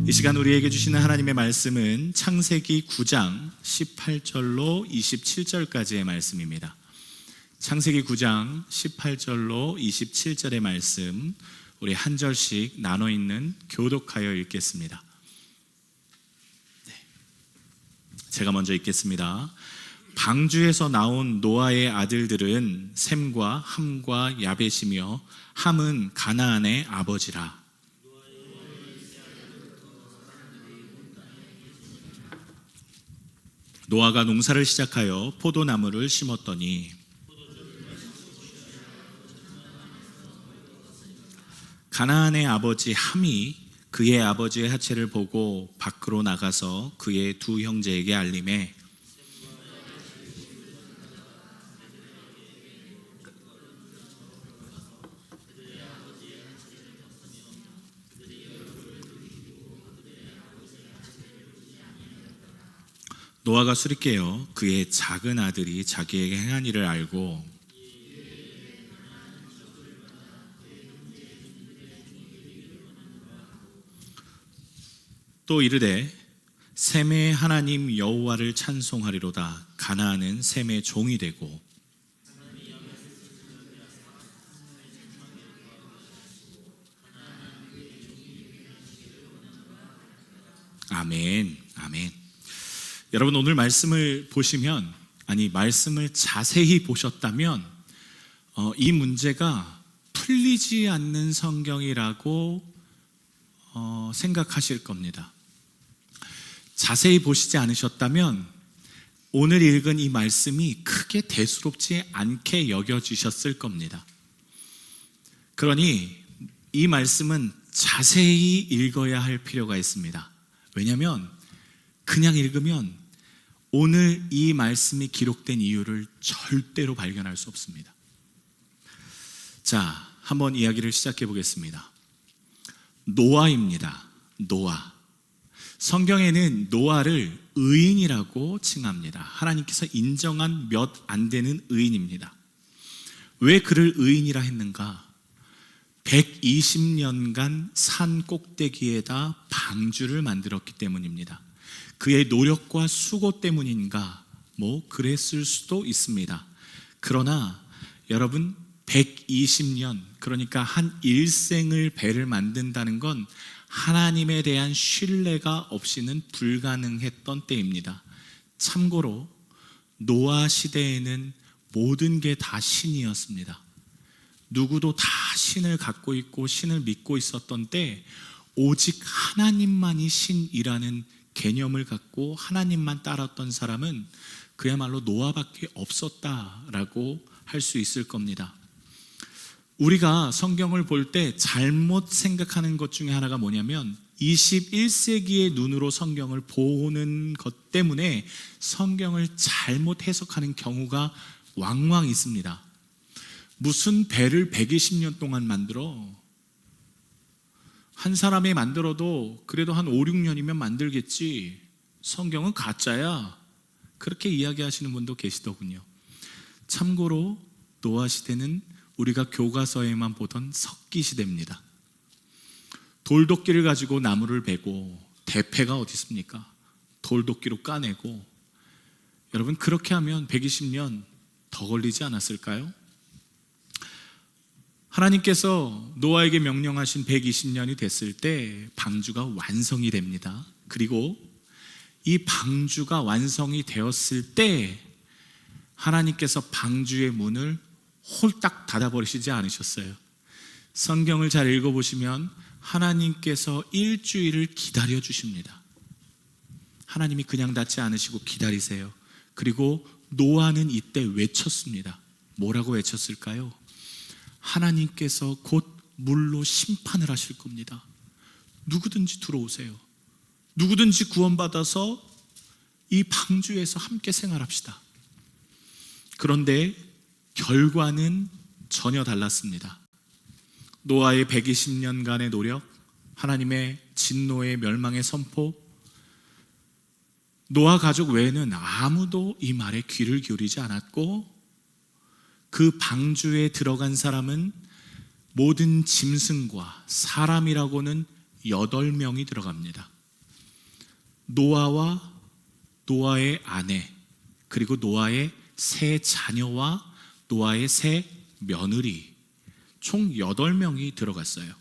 이 시간 우리에게 주시는 하나님의 말씀은 창세기 9장 18절로 27절까지의 말씀입니다. 창세기 9장 18절로 27절의 말씀, 우리 한 절씩 나눠 있는 교독하여 읽겠습니다. 제가 먼저 읽겠습니다. 방주에서 나온 노아의 아들들은 셈과 함과 야벳이며 함은 가나안의 아버지라. 노아가 농사를 시작하여 포도나무를 심었더니 가나안의 아버지 함이 그의 아버지의 하체를 보고 밖으로 나가서 그의 두 형제에게 알림해 노아가 술이 깨어 그의 작은 아들이 자기에게 행한 일을 알고 또 이르되 셈의 하나님 여호와를 찬송하리로다. 가나안은 셈의 종이 되고 아멘, 아멘. 여러분, 오늘 말씀을 보시면, 말씀을 자세히 보셨다면 이 문제가 풀리지 않는 성경이라고 생각하실 겁니다. 자세히 보시지 않으셨다면 오늘 읽은 이 말씀이 크게 대수롭지 않게 여겨지셨을 겁니다. 그러니 이 말씀은 자세히 읽어야 할 필요가 있습니다. 왜냐하면 그냥 읽으면 오늘 이 말씀이 기록된 이유를 절대로 발견할 수 없습니다. 자, 한번 이야기를 시작해 보겠습니다. 노아입니다. 노아. 성경에는 노아를 의인이라고 칭합니다. 하나님께서 인정한 몇 안 되는 의인입니다. 왜 그를 의인이라 했는가? 120년간 산 꼭대기에다 방주를 만들었기 때문입니다. 그의 노력과 수고 때문인가? 그랬을 수도 있습니다. 그러나 여러분, 120년, 그러니까 한 일생을 배를 만든다는 건 하나님에 대한 신뢰가 없이는 불가능했던 때입니다. 참고로 노아 시대에는 모든 게 다 신이었습니다. 누구도 다 신을 갖고 있고 신을 믿고 있었던 때 오직 하나님만이 신이라는 개념을 갖고 하나님만 따랐던 사람은 그야말로 노아밖에 없었다라고 할 수 있을 겁니다. 우리가 성경을 볼 때 잘못 생각하는 것 중에 하나가 뭐냐면 21세기의 눈으로 성경을 보는 것 때문에 성경을 잘못 해석하는 경우가 왕왕 있습니다. 무슨 배를 120년 동안 만들어? 한 사람이 만들어도 그래도 한 5, 6년이면 만들겠지. 성경은 가짜야. 그렇게 이야기하시는 분도 계시더군요. 참고로 노아 시대는 우리가 교과서에만 보던 석기 시대입니다. 돌도끼를 가지고 나무를 베고, 대패가 어디 있습니까? 돌도끼로 까내고. 여러분, 그렇게 하면 120년 더 걸리지 않았을까요? 하나님께서 노아에게 명령하신 120년이 됐을 때 방주가 완성이 됩니다. 그리고 이 방주가 완성이 되었을 때 하나님께서 방주의 문을 홀딱 닫아버리시지 않으셨어요. 성경을 잘 읽어보시면 하나님께서 일주일을 기다려 주십니다. 하나님이 그냥 닫지 않으시고 기다리세요. 그리고 노아는 이때 외쳤습니다. 뭐라고 외쳤을까요? 하나님께서 곧 물로 심판을 하실 겁니다. 누구든지 들어오세요. 누구든지 구원받아서 이 방주에서 함께 생활합시다. 그런데 결과는 전혀 달랐습니다. 노아의 120년간의 노력, 하나님의 진노의 멸망의 선포, 노아 가족 외에는 아무도 이 말에 귀를 기울이지 않았고, 그 방주에 들어간 사람은 모든 짐승과 사람이라고는 8명이 들어갑니다. 노아와 노아의 아내, 그리고 노아의 세 자녀와 노아의 세 며느리, 총 8명이 들어갔어요.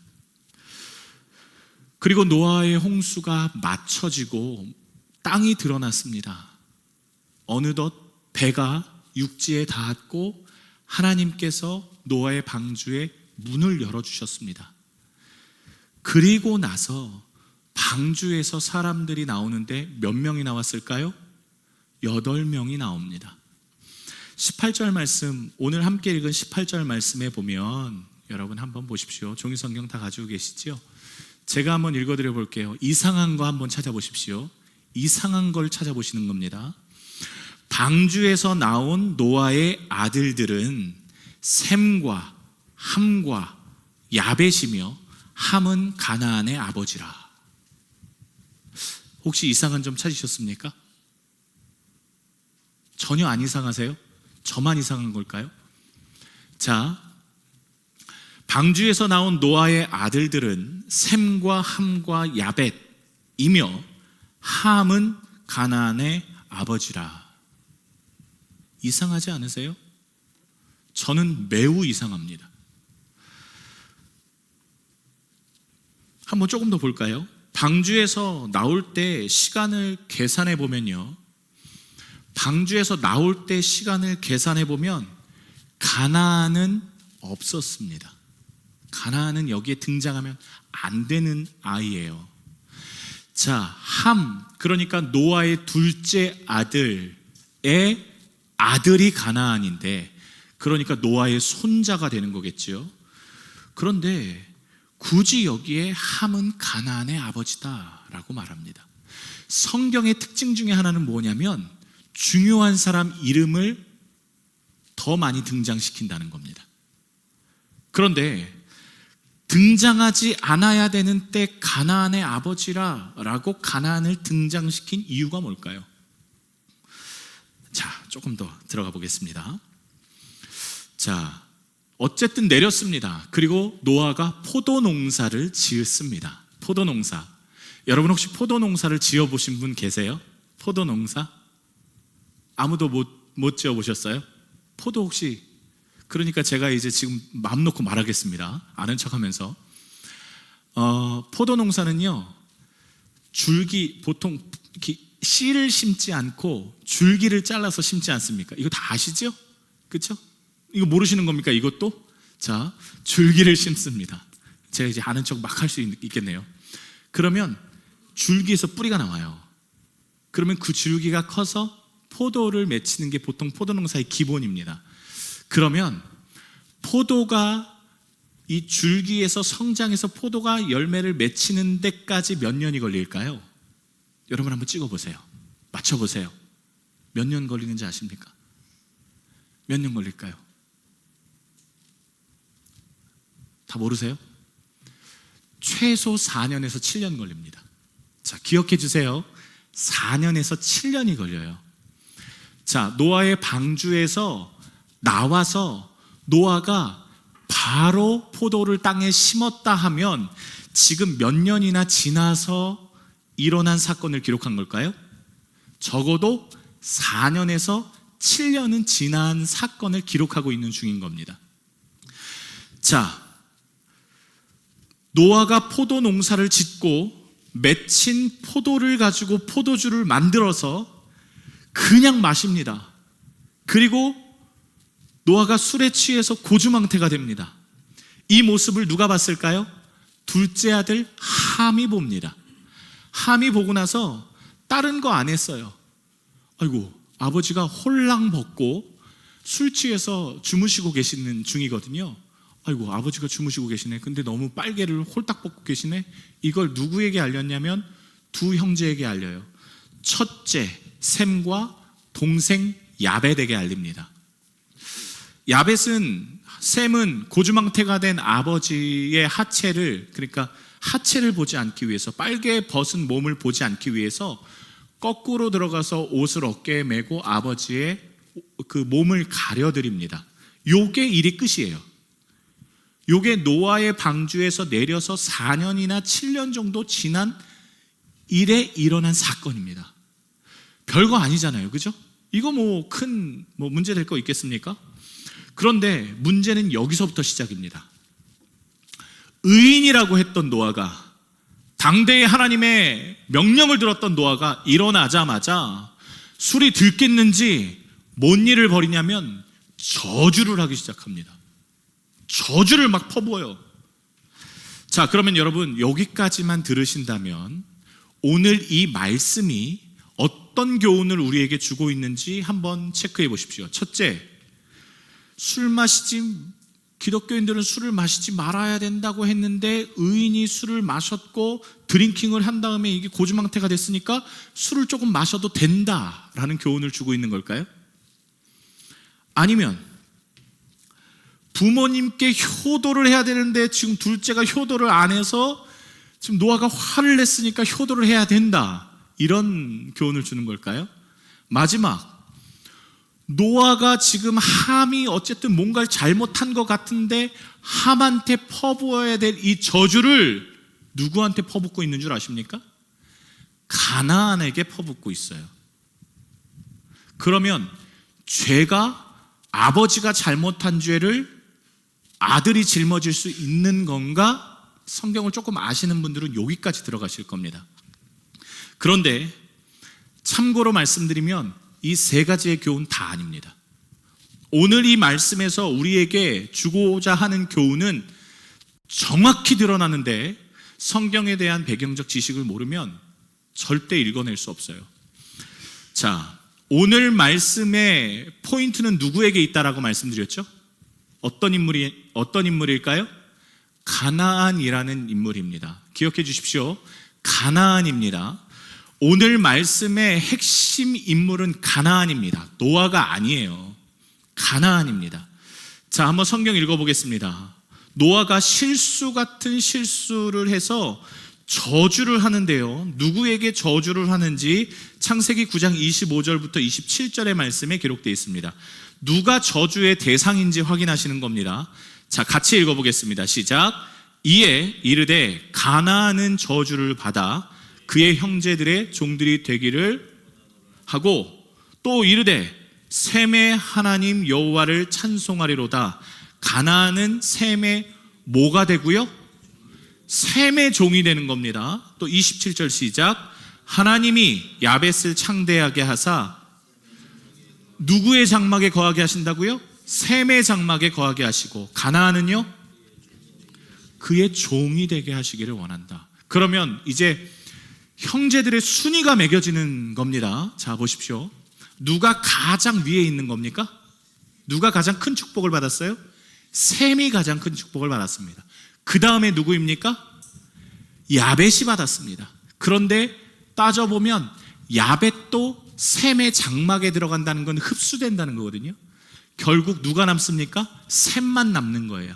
그리고 노아의 홍수가 맞춰지고 땅이 드러났습니다. 어느덧 배가 육지에 닿았고 하나님께서 노아의 방주에 문을 열어주셨습니다. 그리고 나서 방주에서 사람들이 나오는데 몇 명이 나왔을까요? 8명이 나옵니다. 18절 말씀, 오늘 함께 읽은 18절 말씀에 보면 여러분 한번 보십시오. 종이 성경 다 가지고 계시죠? 제가 한번 읽어드려 볼게요. 이상한 거 한번 찾아보십시오. 이상한 걸 찾아보시는 겁니다. 방주에서 나온 노아의 아들들은 셈과 함과 야벳이며 함은 가나안의 아버지라. 혹시 이상한 점 찾으셨습니까? 전혀 안 이상하세요? 저만 이상한 걸까요? 자, 방주에서 나온 노아의 아들들은 셈과 함과 야벳이며 함은 가나안의 아버지라. 이상하지 않으세요? 저는 매우 이상합니다. 한번 조금 더 볼까요? 방주에서 나올 때 시간을 계산해 보면요, 방주에서 나올 때 시간을 계산해 보면 가나안은 없었습니다. 가나안은 여기에 등장하면 안 되는 아이예요. 자, 함, 그러니까 노아의 둘째 아들의 아들이 가나안인데, 그러니까 노아의 손자가 되는 거겠죠. 그런데 굳이 여기에 함은 가나안의 아버지다라고 말합니다. 성경의 특징 중에 하나는 뭐냐면 중요한 사람 이름을 더 많이 등장시킨다는 겁니다. 그런데 등장하지 않아야 되는 때 가나안의 아버지라고 가나안을 등장시킨 이유가 뭘까요? 자, 조금 더 들어가 보겠습니다. 자, 어쨌든 내렸습니다. 그리고 노아가 포도농사를 지었습니다. 포도농사. 여러분 혹시 포도농사를 지어보신 분 계세요? 포도농사? 아무도 못 지어보셨어요? 포도 혹시, 그러니까 제가 이제 지금 마음 놓고 말하겠습니다. 아는 척하면서. 포도농사는요, 줄기, 보통 씨를 심지 않고 줄기를 잘라서 심지 않습니까? 이거 다 아시죠? 그렇죠? 이거 모르시는 겁니까? 이것도? 자, 줄기를 심습니다. 제가 이제 아는 척 막 할 수 있겠네요. 그러면 줄기에서 뿌리가 나와요. 그러면 그 줄기가 커서 포도를 맺히는 게 보통 포도농사의 기본입니다. 그러면 포도가 이 줄기에서 성장해서 포도가 열매를 맺히는 데까지 몇 년이 걸릴까요? 여러분 한번 찍어보세요. 맞춰보세요. 몇 년 걸리는지 아십니까? 몇 년 걸릴까요? 다 모르세요? 최소 4년에서 7년 걸립니다. 자, 기억해 주세요. 4년에서 7년이 걸려요. 자, 노아의 방주에서 나와서 노아가 바로 포도를 땅에 심었다 하면 지금 몇 년이나 지나서 일어난 사건을 기록한 걸까요? 적어도 4년에서 7년은 지난 사건을 기록하고 있는 중인 겁니다. 자, 노아가 포도 농사를 짓고 맺힌 포도를 가지고 포도주를 만들어서 그냥 마십니다. 그리고 노아가 술에 취해서 고주망태가 됩니다. 이 모습을 누가 봤을까요? 둘째 아들 함이 봅니다. 함이 보고 나서 다른 거 안 했어요. 아이고, 아버지가 홀랑 벗고 술 취해서 주무시고 계시는 중이거든요. 아이고, 아버지가 주무시고 계시네. 근데 너무 빨개를 홀딱 벗고 계시네. 이걸 누구에게 알렸냐면 두 형제에게 알려요. 첫째 셈과 동생 야벳에게 알립니다. 야벳은, 셈은 고주망태가 된 아버지의 하체를, 그러니까 하체를 보지 않기 위해서, 빨개 벗은 몸을 보지 않기 위해서 거꾸로 들어가서 옷을 어깨에 메고 아버지의 그 몸을 가려드립니다. 요게 일이 끝이에요. 요게 노아의 방주에서 내려서 4년이나 7년 정도 지난 일에 일어난 사건입니다. 별거 아니잖아요, 그죠? 이거 큰 문제 될 거 있겠습니까? 그런데 문제는 여기서부터 시작입니다. 의인이라고 했던 노아가, 당대의 하나님의 명령을 들었던 노아가 일어나자마자 술이 들깼는지 뭔 일을 벌이냐면 저주를 하기 시작합니다. 저주를 막 퍼부어요. 자, 그러면 여러분 여기까지만 들으신다면 오늘 이 말씀이 어떤 교훈을 우리에게 주고 있는지 한번 체크해 보십시오. 첫째, 기독교인들은 술을 마시지 말아야 된다고 했는데 의인이 술을 마셨고 드링킹을 한 다음에 이게 고주망태가 됐으니까 술을 조금 마셔도 된다라는 교훈을 주고 있는 걸까요? 아니면 부모님께 효도를 해야 되는데 지금 둘째가 효도를 안 해서 지금 노아가 화를 냈으니까 효도를 해야 된다, 이런 교훈을 주는 걸까요? 마지막, 노아가 지금 함이 어쨌든 뭔가를 잘못한 것 같은데 함한테 퍼부어야 될 이 저주를 누구한테 퍼붓고 있는 줄 아십니까? 가나안에게 퍼붓고 있어요. 그러면 죄가, 아버지가 잘못한 죄를 아들이 짊어질 수 있는 건가? 성경을 조금 아시는 분들은 여기까지 들어가실 겁니다. 그런데 참고로 말씀드리면 이 세 가지의 교훈 다 아닙니다. 오늘 이 말씀에서 우리에게 주고자 하는 교훈은 정확히 드러나는데 성경에 대한 배경적 지식을 모르면 절대 읽어낼 수 없어요. 자, 오늘 말씀의 포인트는 누구에게 있다라고 말씀드렸죠? 어떤 인물일까요? 가나안이라는 인물입니다. 기억해 주십시오. 가나안입니다. 오늘 말씀의 핵심 인물은 가나안입니다. 노아가 아니에요. 가나안입니다. 자, 한번 성경 읽어보겠습니다. 노아가 실수 같은 실수를 해서 저주를 하는데요, 누구에게 저주를 하는지 창세기 9장 25절부터 27절의 말씀에 기록되어 있습니다. 누가 저주의 대상인지 확인하시는 겁니다. 자, 같이 읽어보겠습니다. 시작. 이에 이르되 가나안은 저주를 받아 그의 형제들의 종들이 되기를 하고, 또 이르되 셈의 하나님 여호와를 찬송하리로다. 가나안은 셈의 뭐가 되고요? 셈의 종이 되는 겁니다. 또 27절 시작. 하나님이 야벳을 창대하게 하사 누구의 장막에 거하게 하신다고요? 셈의 장막에 거하게 하시고 가나안은요? 그의 종이 되게 하시기를 원한다. 그러면 이제 형제들의 순위가 매겨지는 겁니다. 자, 보십시오. 누가 가장 위에 있는 겁니까? 누가 가장 큰 축복을 받았어요? 셈이 가장 큰 축복을 받았습니다. 그 다음에 누구입니까? 야벳이 받았습니다. 그런데 따져보면 야벳도 셈의 장막에 들어간다는 건 흡수된다는 거거든요. 결국 누가 남습니까? 셈만 남는 거예요.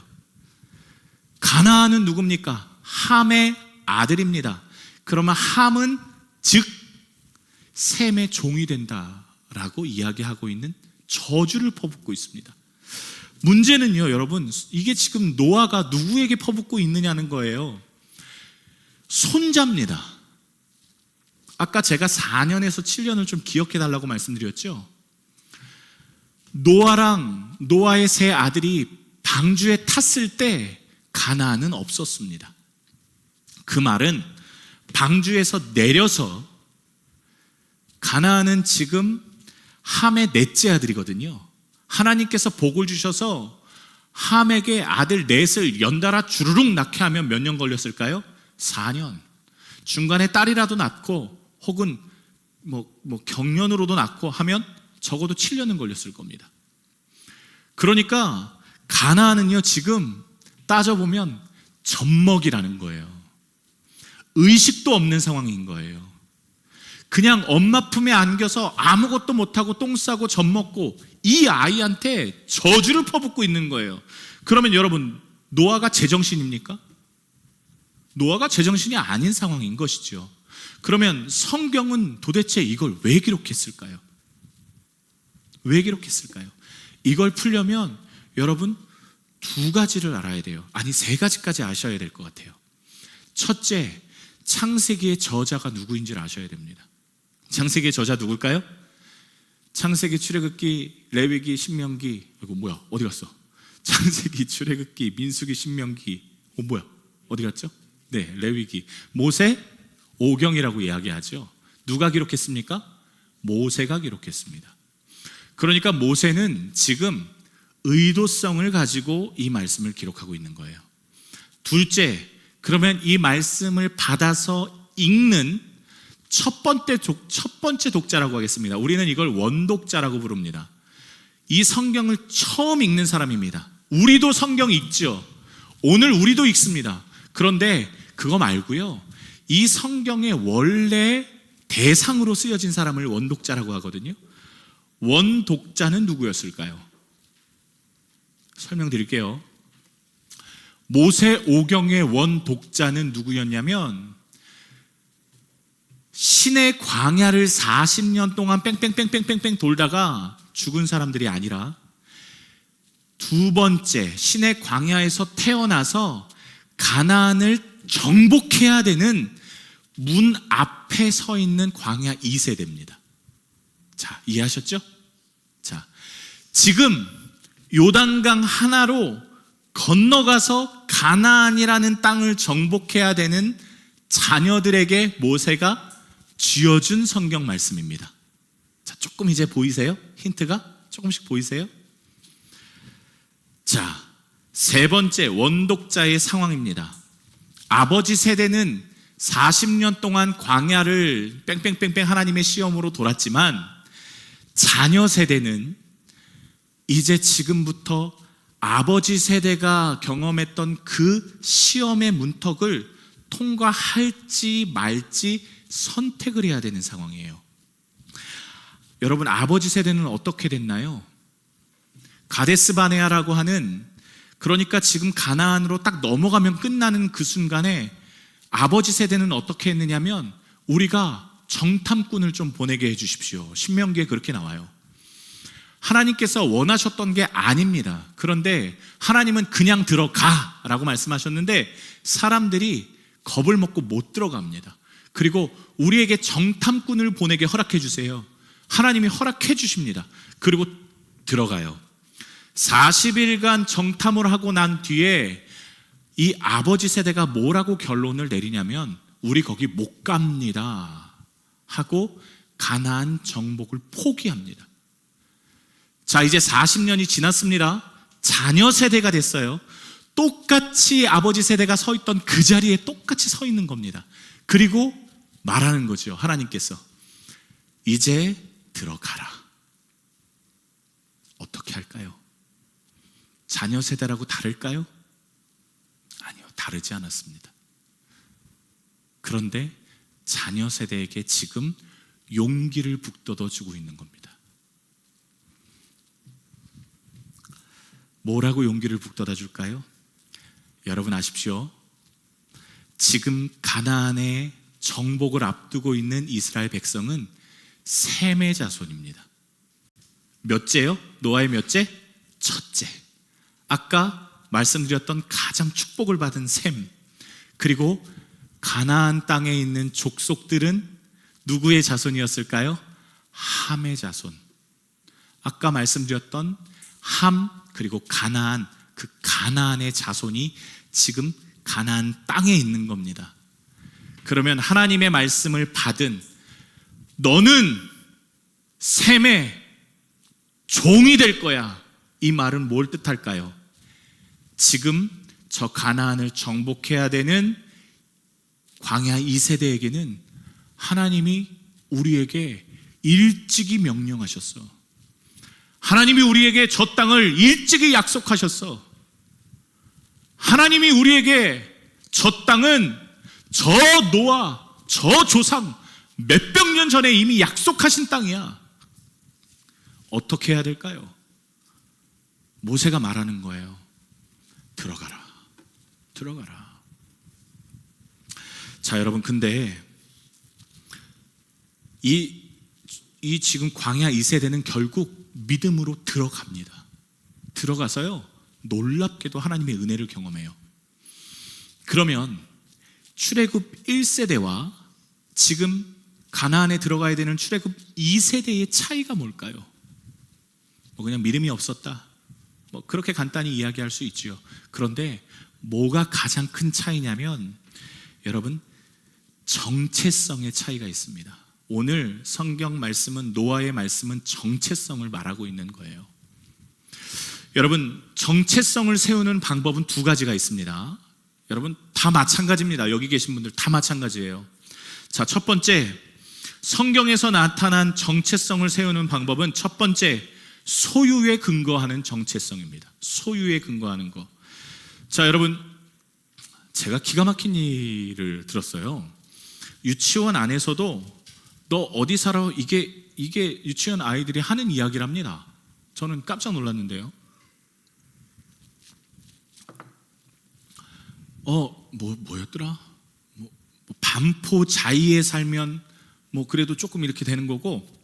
가나안은 누굽니까? 함의 아들입니다. 그러면 함은 즉 셈의 종이 된다라고 이야기하고 있는 저주를 퍼붓고 있습니다. 문제는요, 여러분, 이게 지금 노아가 누구에게 퍼붓고 있느냐는 거예요. 손자입니다. 아까 제가 4년에서 7년을 좀 기억해 달라고 말씀드렸죠. 노아랑 노아의 세 아들이 방주에 탔을 때 가나안은 없었습니다. 그 말은 방주에서 내려서, 가나안은 지금 함의 넷째 아들이거든요. 하나님께서 복을 주셔서 함에게 아들 넷을 연달아 주르륵 낳게 하면 몇 년 걸렸을까요? 4년. 중간에 딸이라도 낳고 혹은 경련으로도 낳고 하면 적어도 7년은 걸렸을 겁니다. 그러니까 가나안은요, 지금 따져보면 젖먹이라는 거예요. 의식도 없는 상황인 거예요. 그냥 엄마 품에 안겨서 아무것도 못하고 똥 싸고 젖먹고 이 아이한테 저주를 퍼붓고 있는 거예요. 그러면 여러분, 노아가 제정신입니까? 노아가 제정신이 아닌 상황인 것이죠. 그러면 성경은 도대체 이걸 왜 기록했을까요? 왜 기록했을까요? 이걸 풀려면 여러분 두 가지를 알아야 돼요. 아니, 세 가지까지 아셔야 될 것 같아요. 첫째, 창세기의 저자가 누구인지를 아셔야 됩니다. 창세기의 저자 누굴까요? 창세기, 출애굽기, 레위기, 신명기. 이거 뭐야? 어디 갔어? 창세기, 출애굽기, 민수기, 신명기. 뭐야? 어디 갔죠? 네, 레위기. 모세, 오경이라고 이야기하죠. 누가 기록했습니까? 모세가 기록했습니다. 그러니까 모세는 지금 의도성을 가지고 이 말씀을 기록하고 있는 거예요. 둘째, 그러면 이 말씀을 받아서 읽는 첫 번째 독자라고 하겠습니다. 우리는 이걸 원독자라고 부릅니다. 이 성경을 처음 읽는 사람입니다. 우리도 성경 읽죠. 오늘 우리도 읽습니다. 그런데 그거 말고요, 이 성경의 원래 대상으로 쓰여진 사람을 원독자라고 하거든요. 원독자는 누구였을까요? 설명드릴게요. 모세 오경의 원독자는 누구였냐면, 신의 광야를 40년 동안 뺑뺑뺑뺑뺑뺑 돌다가 죽은 사람들이 아니라 두 번째 신의 광야에서 태어나서 가나안을 정복해야 되는 문 앞에 서 있는 광야 2세대입니다. 자, 이해하셨죠? 자, 지금 요단강 하나로 건너가서 가나안이라는 땅을 정복해야 되는 자녀들에게 모세가 쥐어준 성경 말씀입니다. 자, 조금 이제 보이세요? 힌트가 조금씩 보이세요? 자, 세 번째 원독자의 상황입니다. 아버지 세대는 40년 동안 광야를 뺑뺑뺑뺑 하나님의 시험으로 돌았지만, 자녀 세대는 이제 지금부터 아버지 세대가 경험했던 그 시험의 문턱을 통과할지 말지 선택을 해야 되는 상황이에요. 여러분, 아버지 세대는 어떻게 됐나요? 가데스 바네아라고 하는, 그러니까 지금 가나안으로 딱 넘어가면 끝나는 그 순간에 아버지 세대는 어떻게 했느냐면, 우리가 정탐꾼을 좀 보내게 해주십시오. 신명기에 그렇게 나와요. 하나님께서 원하셨던 게 아닙니다. 그런데 하나님은 그냥 들어가 라고 말씀하셨는데 사람들이 겁을 먹고 못 들어갑니다. 그리고 우리에게 정탐꾼을 보내게 허락해 주세요. 하나님이 허락해 주십니다. 그리고 들어가요. 40일간 정탐을 하고 난 뒤에 이 아버지 세대가 뭐라고 결론을 내리냐면, 우리 거기 못 갑니다 하고 가나안 정복을 포기합니다. 자, 이제 40년이 지났습니다. 자녀 세대가 됐어요. 똑같이 아버지 세대가 서 있던 그 자리에 똑같이 서 있는 겁니다. 그리고 말하는 거죠. 하나님께서 이제 들어가라. 어떻게 할까요? 자녀 세대라고 다를까요? 아니요, 다르지 않았습니다. 그런데 자녀 세대에게 지금 용기를 북돋워 주고 있는 겁니다. 뭐라고 용기를 북돋아 줄까요? 여러분 아십시오. 지금 가나안의 정복을 앞두고 있는 이스라엘 백성은 셈의 자손입니다. 몇째요? 노아의 몇째? 첫째. 아까 말씀드렸던 가장 축복을 받은 셈. 그리고 가나안 땅에 있는 족속들은 누구의 자손이었을까요? 함의 자손. 아까 말씀드렸던 함 그리고 가나안, 그 가나안의 자손이 지금 가나안 땅에 있는 겁니다. 그러면 하나님의 말씀을 받은 너는 셈의 종이 될 거야. 이 말은 뭘 뜻할까요? 지금 저 가나안을 정복해야 되는 광야 2세대에게는 하나님이 우리에게 일찍이 명령하셨어. 하나님이 우리에게 저 땅을 일찍이 약속하셨어. 하나님이 우리에게 저 땅은 저 노아, 저 조상 몇백 년 전에 이미 약속하신 땅이야. 어떻게 해야 될까요? 모세가 말하는 거예요. 들어가라. 들어가라. 자, 여러분, 근데 이 지금 광야 2세대는 결국 믿음으로 들어갑니다. 들어가서요, 놀랍게도 하나님의 은혜를 경험해요. 그러면 출애굽 1세대와 지금 가나안에 들어가야 되는 출애굽 2세대의 차이가 뭘까요? 그냥 믿음이 없었다, 그렇게 간단히 이야기할 수 있지요. 그런데 뭐가 가장 큰 차이냐면 여러분, 정체성의 차이가 있습니다. 오늘 성경 말씀은, 노아의 말씀은 정체성을 말하고 있는 거예요. 여러분, 정체성을 세우는 방법은 두 가지가 있습니다. 여러분, 다 마찬가지입니다. 여기 계신 분들 다 마찬가지예요. 자, 첫 번째, 성경에서 나타난 정체성을 세우는 방법은 첫 번째, 소유에 근거하는 정체성입니다. 소유에 근거하는 거. 자, 여러분, 제가 기가 막힌 일을 들었어요. 유치원 안에서도 너 어디 살아? 이게 유치원 아이들이 하는 이야기랍니다. 저는 깜짝 놀랐는데요. 뭐였더라? 반포 자이에 살면 그래도 조금 이렇게 되는 거고,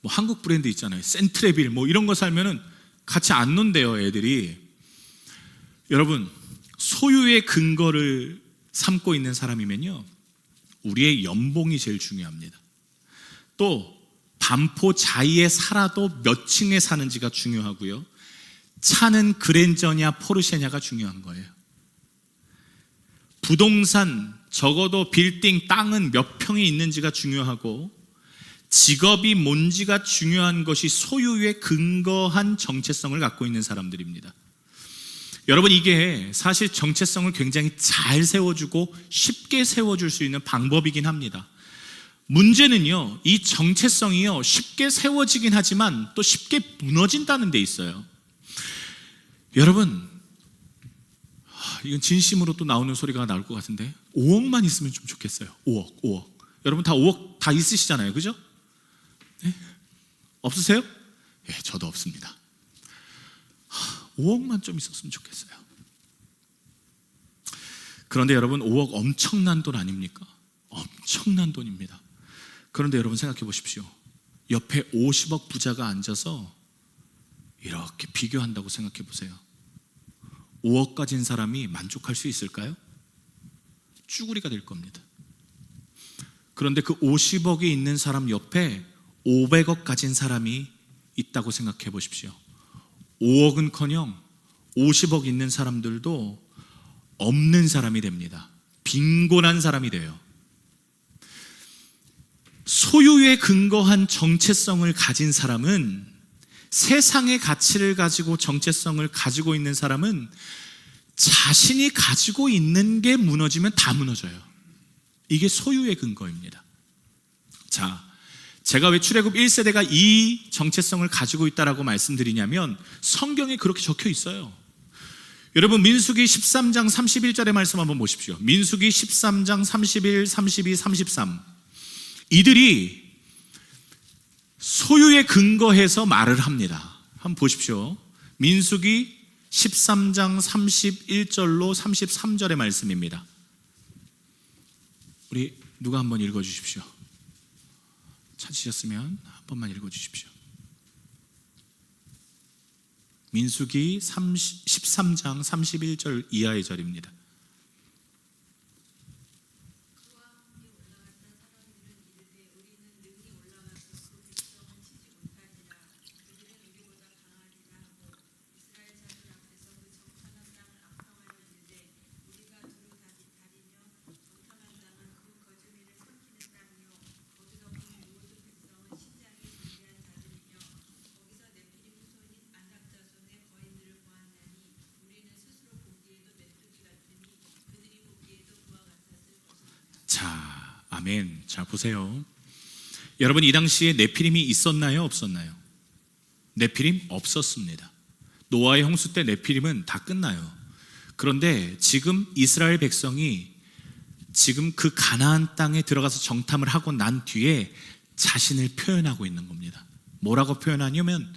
한국 브랜드 있잖아요. 센트레빌 이런 거 살면은 같이 안 논대요, 애들이. 여러분, 소유의 근거를 삼고 있는 사람이면요, 우리의 연봉이 제일 중요합니다. 또 반포 자이에 살아도 몇 층에 사는지가 중요하고요, 차는 그랜저냐 포르쉐냐가 중요한 거예요. 부동산, 적어도 빌딩, 땅은 몇 평이 있는지가 중요하고, 직업이 뭔지가 중요한 것이 소유에 근거한 정체성을 갖고 있는 사람들입니다. 여러분, 이게 사실 정체성을 굉장히 잘 세워주고 쉽게 세워줄 수 있는 방법이긴 합니다. 문제는요, 이 정체성이요, 쉽게 세워지긴 하지만 또 쉽게 무너진다는 데 있어요. 여러분, 이건 진심으로 또 나오는 소리가 나올 것 같은데 5억만 있으면 좀 좋겠어요. 5억. 여러분 다 5억 다 있으시잖아요, 그죠? 네? 없으세요? 예, 저도 없습니다. 5억만 좀 있었으면 좋겠어요. 그런데 여러분, 5억 엄청난 돈 아닙니까? 엄청난 돈입니다. 그런데 여러분 생각해 보십시오. 옆에 50억 부자가 앉아서 이렇게 비교한다고 생각해 보세요. 5억 가진 사람이 만족할 수 있을까요? 쭈구리가 될 겁니다. 그런데 그 50억이 있는 사람 옆에 500억 가진 사람이 있다고 생각해 보십시오. 5억은커녕 50억 있는 사람들도 없는 사람이 됩니다. 빈곤한 사람이 돼요. 소유에 근거한 정체성을 가진 사람은, 세상의 가치를 가지고 정체성을 가지고 있는 사람은 자신이 가지고 있는 게 무너지면 다 무너져요. 이게 소유의 근거입니다. 자, 제가 왜 출애굽 1세대가 이 정체성을 가지고 있다라고 말씀드리냐면 성경에 그렇게 적혀 있어요. 여러분, 민수기 13장 31절의 말씀 한번 보십시오. 민수기 13장 31, 32, 33. 이들이 소유에 근거해서 말을 합니다. 한번 보십시오. 민수기 13장 31절로 33절의 말씀입니다. 우리 누가 한번 읽어주십시오. 찾으셨으면 한 번만 읽어주십시오. 민수기 13장 31절 이하의 절입니다. 자, 아멘. 자, 보세요. 여러분, 이 당시에 네피림이 있었나요? 없었나요? 네피림 없었습니다. 노아의 홍수 때 네피림은 다 끝나요. 그런데 지금 이스라엘 백성이 지금 그 가나안 땅에 들어가서 정탐을 하고 난 뒤에 자신을 표현하고 있는 겁니다. 뭐라고 표현하냐면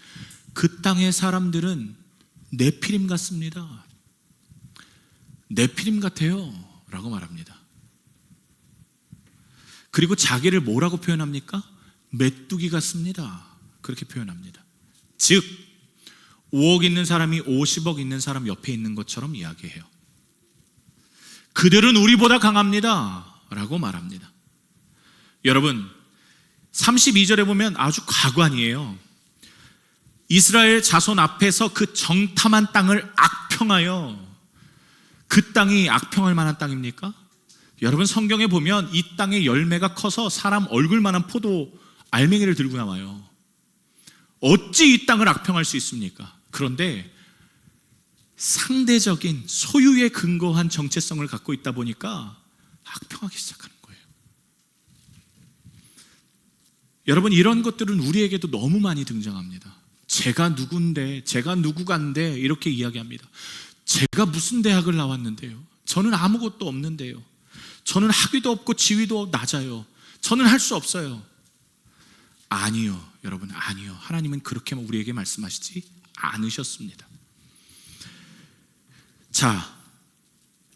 그 땅의 사람들은 네피림 같습니다. 네피림 같아요 라고 말합니다. 그리고 자기를 뭐라고 표현합니까? 메뚜기 같습니다. 그렇게 표현합니다. 즉 5억 있는 사람이 50억 있는 사람 옆에 있는 것처럼 이야기해요. 그들은 우리보다 강합니다 라고 말합니다. 여러분, 32절에 보면 아주 가관이에요. 이스라엘 자손 앞에서 그 정탐한 땅을 악평하여, 그 땅이 악평할 만한 땅입니까? 여러분, 성경에 보면 이 땅의 열매가 커서 사람 얼굴만한 포도 알맹이를 들고 나와요. 어찌 이 땅을 악평할 수 있습니까? 그런데 상대적인 소유에 근거한 정체성을 갖고 있다 보니까 악평하기 시작하는 거예요. 여러분, 이런 것들은 우리에게도 너무 많이 등장합니다. 제가 누군데, 제가 누구간데 이렇게 이야기합니다. 제가 무슨 대학을 나왔는데요? 저는 아무것도 없는데요. 저는 학위도 없고 지위도 낮아요. 저는 할 수 없어요. 아니요, 여러분, 아니요. 하나님은 그렇게 우리에게 말씀하시지 않으셨습니다. 자,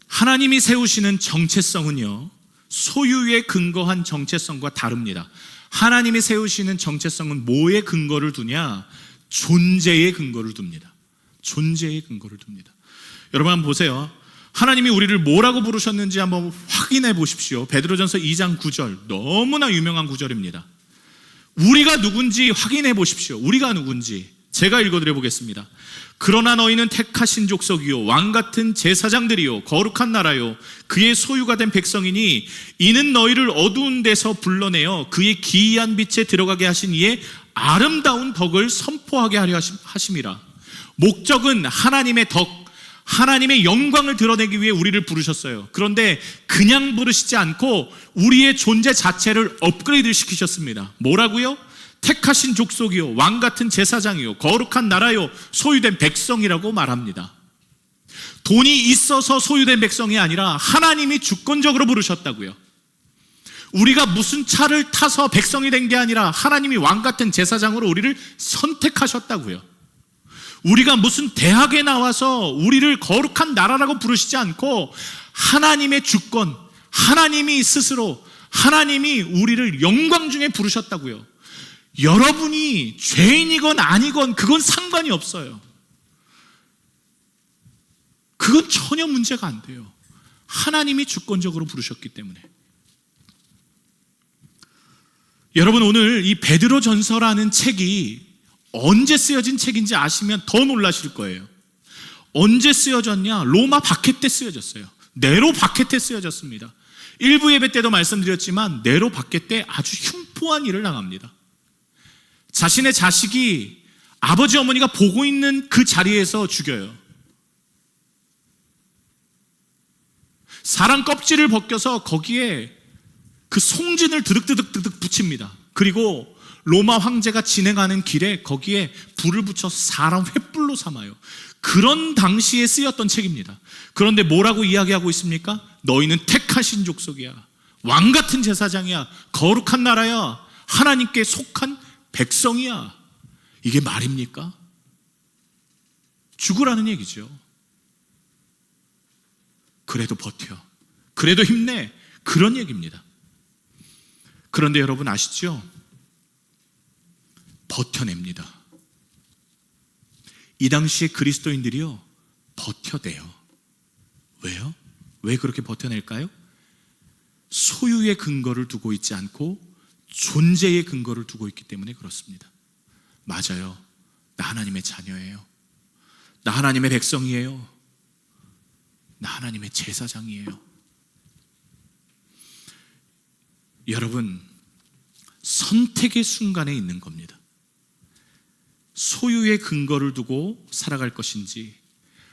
하나님이 세우시는 정체성은요, 소유에 근거한 정체성과 다릅니다. 하나님이 세우시는 정체성은 뭐에 근거를 두냐? 존재의 근거를 둡니다. 존재의 근거를 둡니다. 여러분 한번 보세요. 하나님이 우리를 뭐라고 부르셨는지 한번 확인해 보십시오. 베드로전서 2장 9절, 너무나 유명한 구절입니다. 우리가 누군지 확인해 보십시오. 우리가 누군지 제가 읽어드려 보겠습니다. 그러나 너희는 택하신 족속이요 왕같은 제사장들이요 거룩한 나라요 그의 소유가 된 백성이니 이는 너희를 어두운 데서 불러내어 그의 기이한 빛에 들어가게 하신 이의 아름다운 덕을 선포하게 하려 하심이라. 목적은 하나님의 덕, 하나님의 영광을 드러내기 위해 우리를 부르셨어요. 그런데 그냥 부르시지 않고 우리의 존재 자체를 업그레이드 시키셨습니다. 뭐라고요? 택하신 족속이요 왕같은 제사장이요 거룩한 나라요 소유된 백성이라고 말합니다. 돈이 있어서 소유된 백성이 아니라 하나님이 주권적으로 부르셨다고요. 우리가 무슨 차를 타서 백성이 된 게 아니라 하나님이 왕같은 제사장으로 우리를 선택하셨다고요. 우리가 무슨 대학에 나와서 우리를 거룩한 나라라고 부르시지 않고 하나님의 주권, 하나님이 스스로, 하나님이 우리를 영광 중에 부르셨다고요. 여러분이 죄인이건 아니건 그건 상관이 없어요. 그건 전혀 문제가 안 돼요. 하나님이 주권적으로 부르셨기 때문에. 여러분, 오늘 이 베드로전서라는 책이 언제 쓰여진 책인지 아시면 더 놀라실 거예요. 언제 쓰여졌냐? 로마 박해 때 쓰여졌어요. 네로 박해 때 쓰여졌습니다. 일부 예배 때도 말씀드렸지만 네로 박해 때 아주 흉포한 일을 당합니다. 자신의 자식이 아버지 어머니가 보고 있는 그 자리에서 죽여요. 사람 껍질을 벗겨서 거기에 그 송진을 드득드득 붙입니다. 그리고 로마 황제가 진행하는 길에 거기에 불을 붙여서 사람 횃불로 삼아요. 그런 당시에 쓰였던 책입니다. 그런데 뭐라고 이야기하고 있습니까? 너희는 택하신 족속이야, 왕같은 제사장이야, 거룩한 나라야, 하나님께 속한 백성이야. 이게 말입니까? 죽으라는 얘기죠. 그래도 버텨, 그래도 힘내, 그런 얘기입니다. 그런데 여러분 아시죠? 버텨냅니다. 이 당시에 그리스도인들이요 버텨내요. 왜요? 왜 그렇게 버텨낼까요? 소유의 근거를 두고 있지 않고 존재의 근거를 두고 있기 때문에 그렇습니다. 맞아요. 나 하나님의 자녀예요. 나 하나님의 백성이에요. 나 하나님의 제사장이에요. 여러분, 선택의 순간에 있는 겁니다. 소유의 근거를 두고 살아갈 것인지,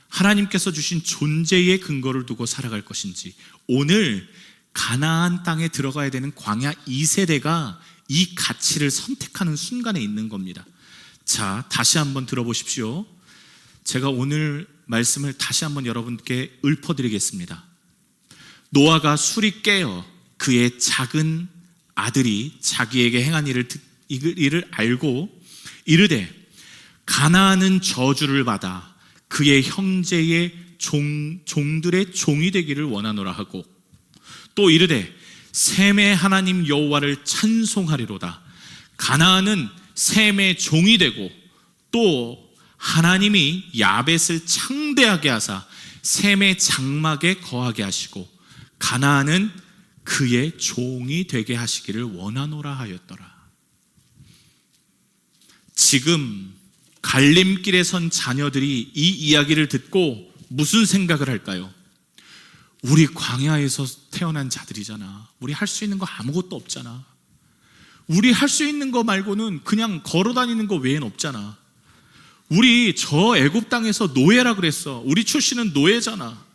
하나님께서 주신 존재의 근거를 두고 살아갈 것인지, 오늘 가나안 땅에 들어가야 되는 광야 2세대가 이 가치를 선택하는 순간에 있는 겁니다. 자, 다시 한번 들어보십시오. 제가 오늘 말씀을 다시 한번 여러분께 읊어드리겠습니다. 노아가 술이 깨어 그의 작은 아들이 자기에게 행한 일을 알고 이르되 가나안은 저주를 받아 그의 형제의 종들의 종이 되기를 원하노라 하고, 또 이르되 셈의 하나님 여호와를 찬송하리로다. 가나안은 셈의 종이 되고, 또 하나님이 야벳을 창대하게 하사 셈의 장막에 거하게 하시고 가나안은 그의 종이 되게 하시기를 원하노라 하였더라. 지금 갈림길에 선 자녀들이 이 이야기를 듣고 무슨 생각을 할까요? 우리 광야에서 태어난 자들이잖아. 우리 할 수 있는 거 아무것도 없잖아. 우리 할 수 있는 거 말고는 그냥 걸어 다니는 거 외엔 없잖아. 우리 저 애굽 땅에서 노예라 그랬어. 우리 출신은 노예잖아.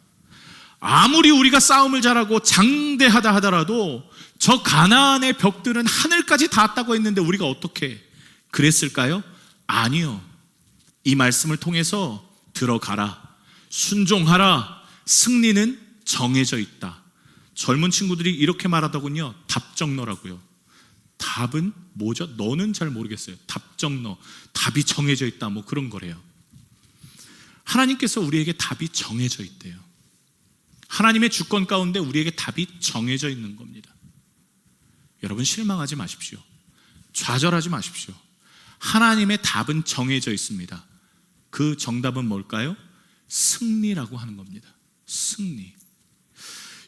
아무리 우리가 싸움을 잘하고 장대하다 하더라도 저 가나안의 벽들은 하늘까지 닿았다고 했는데 우리가 어떻게 그랬을까요? 아니요. 이 말씀을 통해서 들어가라, 순종하라, 승리는 정해져 있다. 젊은 친구들이 이렇게 말하더군요. 답정너라고요. 답은 뭐죠? 너는 잘 모르겠어요. 답정너, 답이 정해져 있다, 뭐 그런 거래요. 하나님께서 우리에게 답이 정해져 있대요. 하나님의 주권 가운데 우리에게 답이 정해져 있는 겁니다. 여러분, 실망하지 마십시오. 좌절하지 마십시오. 하나님의 답은 정해져 있습니다. 그 정답은 뭘까요? 승리라고 하는 겁니다. 승리.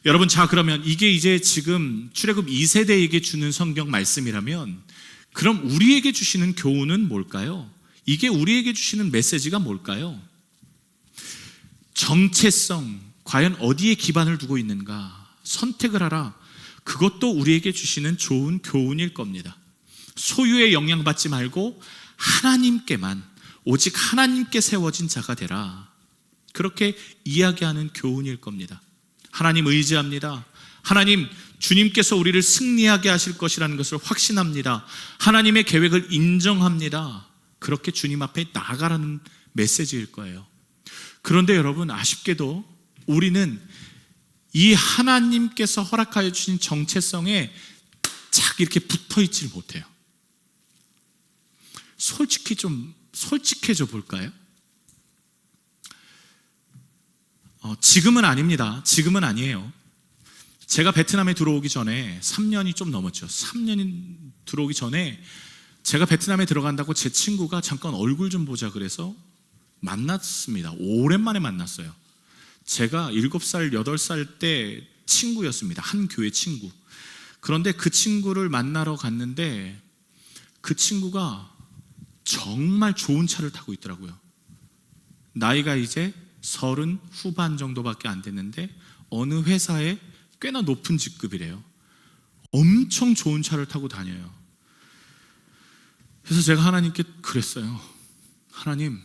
여러분, 자, 그러면 이게 이제 지금 출애굽 2세대에게 주는 성경 말씀이라면, 그럼 우리에게 주시는 교훈은 뭘까요? 이게 우리에게 주시는 메시지가 뭘까요? 정체성, 과연 어디에 기반을 두고 있는가? 선택을 하라. 그것도 우리에게 주시는 좋은 교훈일 겁니다. 소유에 영향받지 말고 하나님께만, 오직 하나님께 세워진 자가 되라. 그렇게 이야기하는 교훈일 겁니다. 하나님 의지합니다. 하나님, 주님께서 우리를 승리하게 하실 것이라는 것을 확신합니다. 하나님의 계획을 인정합니다. 그렇게 주님 앞에 나아가라는 메시지일 거예요. 그런데 여러분, 아쉽게도 우리는 이 하나님께서 허락하여 주신 정체성에 착 이렇게 붙어 있질 못해요. 솔직히 좀 솔직해져 볼까요? 지금은 아닙니다. 지금은 아니에요. 제가 베트남에 들어오기 전에 3년이 좀 넘었죠. 3년이 들어오기 전에 제가 베트남에 들어간다고 제 친구가 잠깐 얼굴 좀 보자 그래서 만났습니다. 오랜만에 만났어요. 제가 7살, 8살 때 친구였습니다. 한 교회 친구. 그런데 그 친구를 만나러 갔는데 그 친구가 정말 좋은 차를 타고 있더라고요. 나이가 이제 30 후반 정도밖에 안 됐는데 어느 회사에 꽤나 높은 직급이래요. 엄청 좋은 차를 타고 다녀요. 그래서 제가 하나님께 그랬어요. 하나님,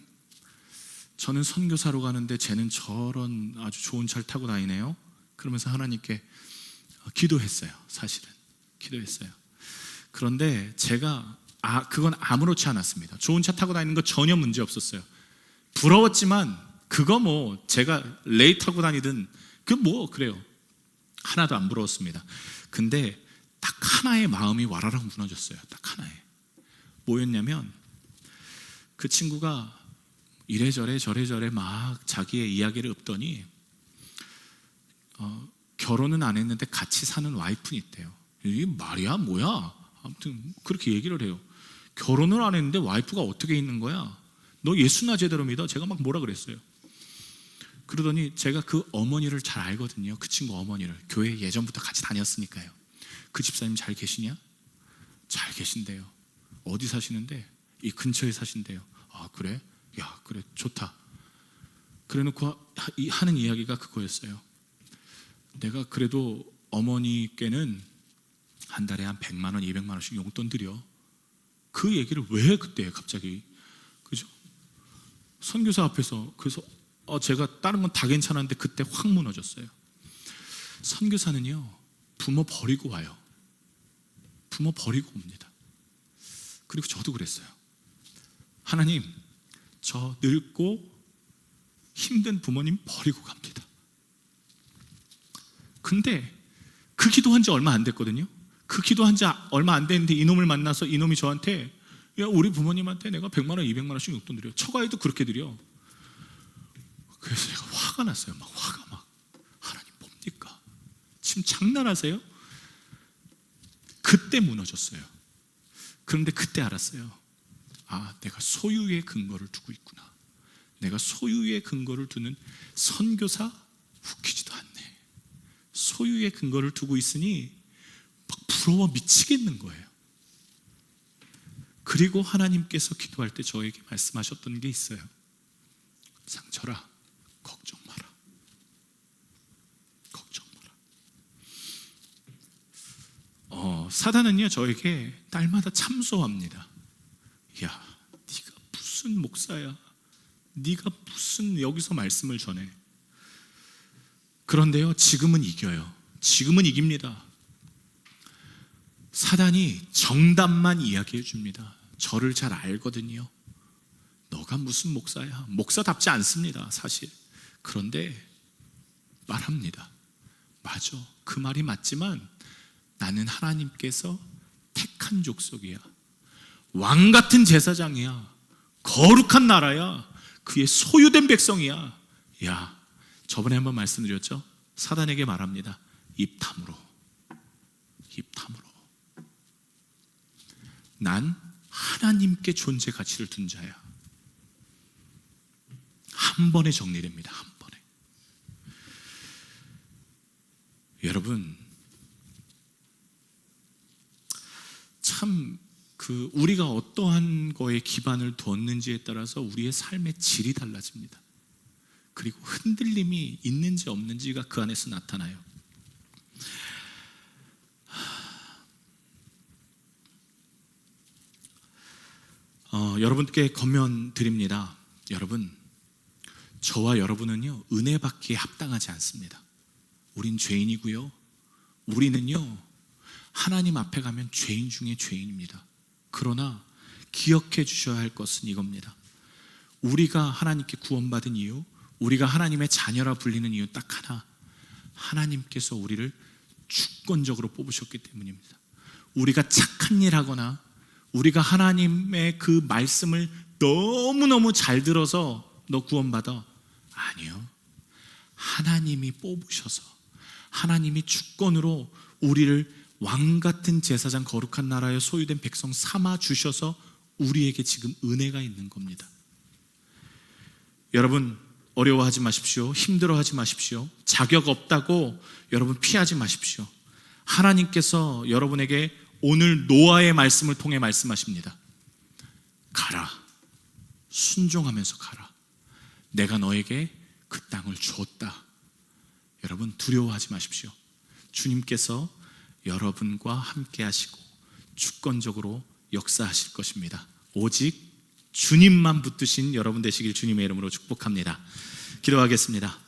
저는 선교사로 가는데 쟤는 저런 아주 좋은 차를 타고 다니네요. 그러면서 하나님께 기도했어요. 사실은 기도했어요. 그런데 제가 그건 아무렇지 않았습니다. 좋은 차 타고 다니는 거 전혀 문제 없었어요. 부러웠지만 그거 뭐 제가 레이 타고 다니든 그 뭐 그래요. 하나도 안 부러웠습니다. 근데 딱 하나의 마음이 와라락 무너졌어요. 딱 하나에. 뭐였냐면 그 친구가 이래저래 저래저래 막 자기의 이야기를 읊더니 결혼은 안 했는데 같이 사는 와이프는 있대요. 이게 말이야 뭐야? 아무튼 그렇게 얘기를 해요. 결혼을 안 했는데 와이프가 어떻게 있는 거야? 너 예수나 제대로 믿어? 제가 막 뭐라 그랬어요. 그러더니 제가 그 어머니를 잘 알거든요. 그 친구 어머니를. 교회 예전부터 같이 다녔으니까요. 그 집사님 잘 계시냐? 잘 계신대요. 어디 사시는데? 이 근처에 사신대요. 아 그래? 야 그래 좋다. 그래놓고 하는 이야기가 그거였어요. 내가 그래도 어머니께는 한 달에 한 100만 원, 200만 원씩 용돈 드려. 그 얘기를 왜 그때 갑자기, 그죠? 선교사 앞에서. 그래서 제가 다른 건 다 괜찮았는데 그때 확 무너졌어요. 선교사는요 부모 버리고 와요. 부모 버리고 옵니다. 그리고 저도 그랬어요. 하나님, 저 늙고 힘든 부모님 버리고 갑니다. 근데 그 기도한 지 얼마 안 됐거든요. 그 기도한 지 얼마 안 됐는데 이놈을 만나서 이놈이 저한테 야 우리 부모님한테 내가 100만 원, 200만 원씩 용돈 드려. 처가에도 그렇게 드려. 그래서 제가 화가 났어요. 막 화가 막. 하나님 뭡니까? 지금 장난하세요? 그때 무너졌어요. 그런데 그때 알았어요. 아, 내가 소유의 근거를 두고 있구나. 내가 소유의 근거를 두는 선교사 웃기지도 않네. 소유의 근거를 두고 있으니 막 부러워 미치겠는 거예요. 그리고 하나님께서 기도할 때 저에게 말씀하셨던 게 있어요. 상철아, 걱정 마라. 걱정 마라. 사단은요 저에게 날마다 참소합니다. 야, 네가 무슨 목사야? 네가 무슨 여기서 말씀을 전해? 그런데요, 지금은 이겨요. 지금은 이깁니다. 사단이 정답만 이야기해 줍니다. 저를 잘 알거든요. 너가 무슨 목사야? 목사답지 않습니다, 사실. 그런데 말합니다. 맞아, 그 말이 맞지만 나는 하나님께서 택한 족속이야. 왕 같은 제사장이야. 거룩한 나라야. 그의 소유된 백성이야. 야, 저번에 한번 말씀드렸죠? 사단에게 말합니다. 입 다물어. 입 다물어. 난 하나님께 존재 가치를 둔 자야. 한 번에 정리됩니다. 한 번에. 여러분, 참 우리가 어떠한 거에 기반을 뒀는지에 따라서 우리의 삶의 질이 달라집니다. 그리고 흔들림이 있는지 없는지가 그 안에서 나타나요. 여러분께 권면 드립니다. 여러분, 저와 여러분은요 은혜 받기에 합당하지 않습니다. 우린 죄인이고요, 우리는요 하나님 앞에 가면 죄인 중에 죄인입니다. 그러나 기억해 주셔야 할 것은 이겁니다. 우리가 하나님께 구원받은 이유, 우리가 하나님의 자녀라 불리는 이유 딱 하나, 하나님께서 우리를 주권적으로 뽑으셨기 때문입니다. 우리가 착한 일 하거나 우리가 하나님의 그 말씀을 너무너무 잘 들어서 너 구원받아, 아니요. 하나님이 뽑으셔서 하나님이 주권으로 우리를 왕같은 제사장 거룩한 나라의 소유된 백성 삼아 주셔서 우리에게 지금 은혜가 있는 겁니다. 여러분, 어려워하지 마십시오. 힘들어하지 마십시오. 자격 없다고 여러분 피하지 마십시오. 하나님께서 여러분에게 오늘 노아의 말씀을 통해 말씀하십니다. 가라. 순종하면서 가라. 내가 너에게 그 땅을 줬다. 여러분, 두려워하지 마십시오. 주님께서 여러분과 함께 하시고 주권적으로 역사하실 것입니다. 오직 주님만 붙드신 여러분 되시길 주님의 이름으로 축복합니다. 기도하겠습니다.